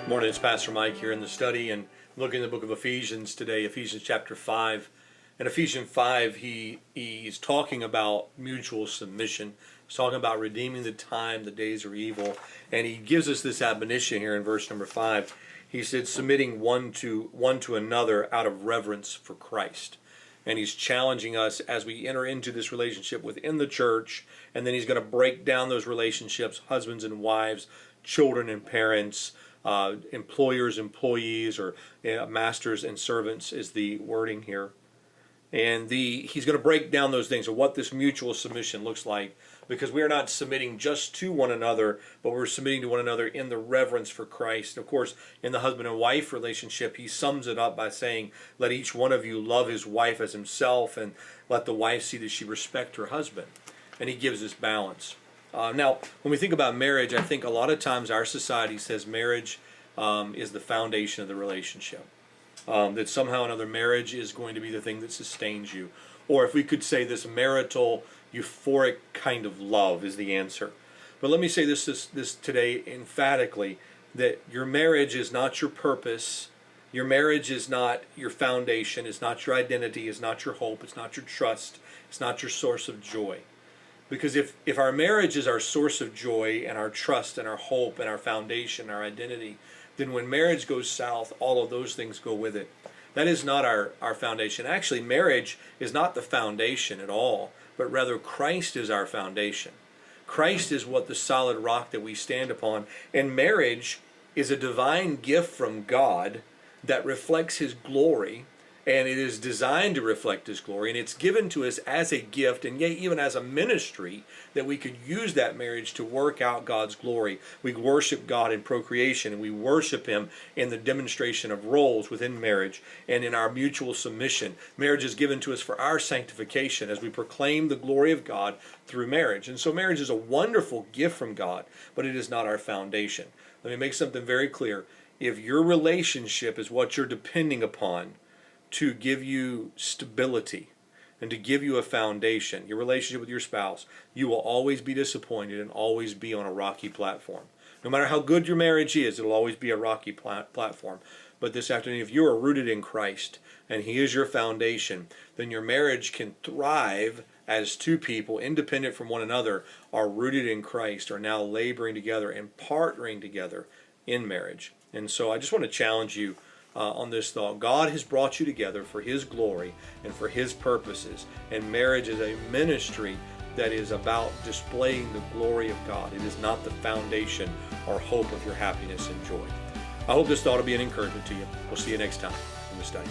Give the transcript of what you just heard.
Morning, it's Pastor Mike here in the study and looking at the book of Ephesians today, Ephesians chapter 5. In Ephesians 5, he's talking about mutual submission. He's talking about redeeming the time, the days are evil. And he gives us this admonition here in verse number 5. He said, submitting one to another out of reverence for Christ. And he's challenging us as we enter into this relationship within the church, and then he's going to break down those relationships, husbands and wives, children and parents, employers, employees, or masters and servants is the wording here. And he's going to break down those things of what this mutual submission looks like, because we are not submitting just to one another, but we're submitting to one another in the reverence for Christ. Of course, in the husband and wife relationship, he sums it up by saying, let each one of you love his wife as himself, and let the wife see that she respect her husband. And he gives this balance. Now, when we think about marriage, I think a lot of times our society says marriage is the foundation of the relationship. That somehow or another marriage is going to be the thing that sustains you. Or if we could say this marital, euphoric kind of love is the answer. But let me say this today emphatically, that your marriage is not your purpose. Your marriage is not your foundation. It's not your identity. It's not your hope. It's not your trust. It's not your source of joy. Because if our marriage is our source of joy and our trust and our hope and our foundation, our identity, then when marriage goes south, all of those things go with it. That is not our foundation. Actually, marriage is not the foundation at all, but rather Christ is our foundation. Christ is what the solid rock that we stand upon. And marriage is a divine gift from God that reflects His glory. And it is designed to reflect His glory, and it's given to us as a gift, and yet even as a ministry, that we could use that marriage to work out God's glory. We worship God in procreation, and we worship Him in the demonstration of roles within marriage and in our mutual submission. Marriage is given to us for our sanctification as we proclaim the glory of God through marriage. And so marriage is a wonderful gift from God, but it is not our foundation. Let me make something very clear. If your relationship is what you're depending upon to give you stability and to give you a foundation, your relationship with your spouse, you will always be disappointed and always be on a rocky platform. No matter how good your marriage is, it'll always be a rocky platform. But this afternoon, if you are rooted in Christ and He is your foundation, then your marriage can thrive as two people, independent from one another, are rooted in Christ, are now laboring together and partnering together in marriage. And so I just want to challenge you on this thought. God has brought you together for His glory and for His purposes, and marriage is a ministry that is about displaying the glory of God. It is not the foundation or hope of your happiness and joy. I hope this thought will be an encouragement to you. We'll see you next time in the study.